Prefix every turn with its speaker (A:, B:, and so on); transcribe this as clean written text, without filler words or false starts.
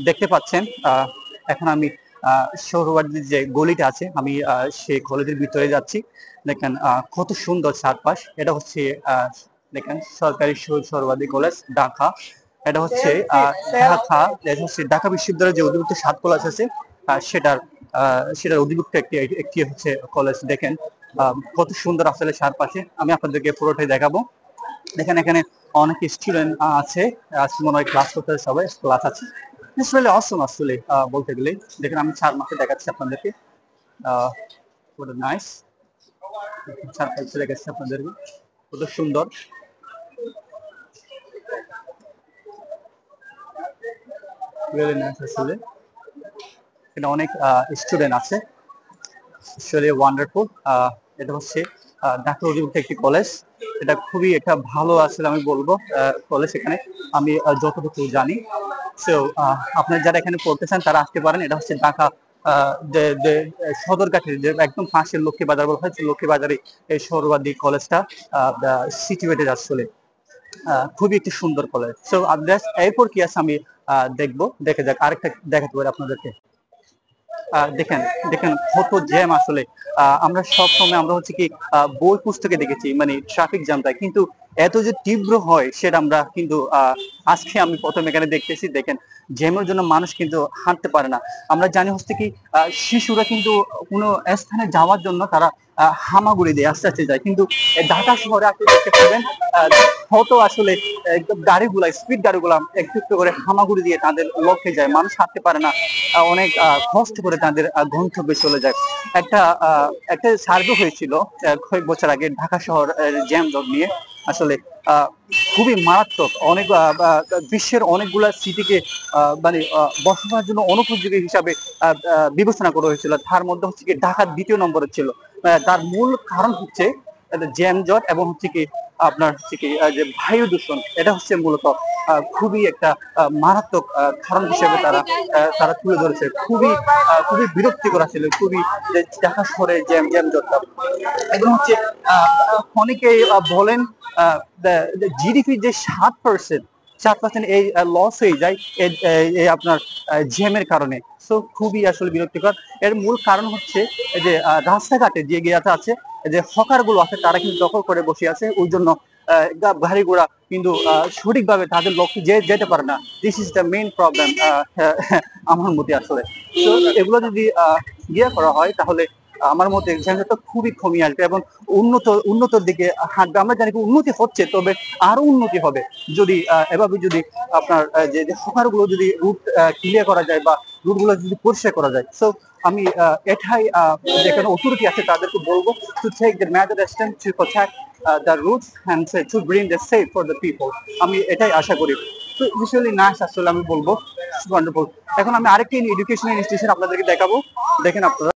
A: দেখতে পাচ্ছেন এখন আমি সৌরবাড়ির যে গলিটা আছে আমি সেই গলিটির ভিতরে যাচ্ছি। দেখেন কত সুন্দর চারপাশ। এটা হচ্ছে দেখেন সরকারি সৌরবাড়ি কলেজ ঢাকা। এটা হচ্ছে ঢাকা বিশ্ববিদ্যালয়ের যে অধিভুক্ত 7 কলেজ আছে সেটার অধিভুক্ত একটি হচ্ছে কলেজ। দেখেন কত সুন্দর আসলে চারপাশে। আমি আপনাদেরকে পুরোটাই দেখাবো। দেখেন এখানে অনেক স্টুডেন্ট আছে, আজকে মনে হয় ক্লাস করতে সবাই ক্লাস আছে। আসলে অসম আসলে বলতে গেলে। দেখেন আমি 4 মাসে দেখাচ্ছি আপনাদেরকে। নাইস চারপাশে দেখাচ্ছি আপনাদেরকে, কত সুন্দর। রিয়েলি নাইস আসলে। এখানে অনেক স্টুডেন্ট আছে, আসলে ওয়ান্ডারফুল। এটা হচ্ছে ঢাকা অধিভুক্ত একটি কলেজ। এটা খুবই একটা ভালো আসলে আমি বলবো কলেজ। এখানে আমি যতটুকু জানি। সো আপনারা যারা এখানে পড়তে চান তারা আসতে পারেন। এটা হচ্ছে ঢাকা সদরঘাটের যে একদম পাশের লক্ষ্মী বাজার বলা হয়, লক্ষ্মী বাজারে এই সৌরবাদী কলেজটা সিচুয়েটেড আসলে। খুবই একটি সুন্দর কলেজ। সো এরপর কি আছে আমি দেখবো, দেখে যাক আরেকটা দেখাতে পারি আপনাদেরকে। দেখেন দেখেন কত জ্যাম আসলে। আমরা সব সময় আমরা হচ্ছে কি বই পুস্তকে দেখেছি মানে ট্রাফিক জ্যামটা, কিন্তু এত যে তীব্র হয় সেটা আমরা কিন্তু আজকে আমি প্রথম এখানে দেখতেছি। দেখেন জ্যামের জন্য মানুষ কিন্তু হাঁটতে পারে না। আমরা জানি হচ্ছে কি শিশুরা কিন্তু কোনো স্থানে যাওয়ার জন্য তারা হামাগুড়ি দিয়ে আস্তে আস্তে যায়, কিন্তু ঢাকা শহরে আপনি দেখতে পাবেন কত আসলে গাড়িগুলা স্পিড গাড়িগুলা একটু একটু করে হামাগুড়ি দিয়ে তাদের লক্ষ্যে যায়। মানুষ হাঁটতে পারে না, অনেক কষ্ট করে তাদের গন্তব্যে চলে যায়। একটা সার্ভে হয়েছিল কয়েক বছর আগে ঢাকা শহর জ্যাম জট নিয়ে। আসলে খুবই মারাত্মক। অনেক বিশ্বের অনেকগুলা সিটিকে মানে বসবাসের জন্য অনুপযোগী হিসাবে বিবেচনা করা হয়েছিল। তার মধ্যে হচ্ছে কি ঢাকা দ্বিতীয় নম্বরে ছিল। তার মূল কারণ হচ্ছে জ্যাম জট এবং হচ্ছে কি আপনার হচ্ছে কি যে বায়ু দূষণ। এটা হচ্ছে মূলত খুবই একটা মারাত্মক কারণ হিসেবে তারা তারা তুলে ধরেছে। খুবই খুবই বিরক্তিকর আসলে, খুবই ঢাকা শহরে জ্যাম জ্যাম জটটা। এবং হচ্ছে অনেকেই বলেন জিডিপি যে 7% এই লস হয়ে যায় এই আপনার জ্যামের কারণে। সো খুবই আসলে বিরক্তিকর। এর মূল কারণ হচ্ছে যে রাস্তাঘাটে যে গিয়াটা আছে, যে হকার গুলো আছে তারা কিন্তু দখল করে বসে আছে। ওই জন্য গাড়ি ঘোড়া কিন্তু সঠিকভাবে তাদের লক্ষ্যে যেতে পারে না। This is the main problem আমার মতে আসলে। তো এগুলো যদি করা হয় তাহলে আমার মতে ঝামেলাটা খুবই কমিয়ে আসবে এবং উন্নতর দিকে হাঁটবে। আমরা জানি উন্নতি হচ্ছে, তবে আরো উন্নতি হবে যদি এভাবে যদি আপনার যে হকারগুলো যদি রুট ক্লিয়ার করা যায় বা রুটগুলো যদি পরিষ্কার করা যায়। সো আমি এটাই যেখানে অথরিটি আছে তাদেরকে বলবো to take the major step to protect the roots and to bring the safe for the people. আমি এটাই আশা করি। তো ইউজুয়ালি নাইস আসলে আমি বলবো ওয়ান্ডারফুল। এখন আমি আরেকটি এডুকেশনাল ইনস্টিটিউশন আপনাদেরকে দেখাবো। দেখেন আপনারা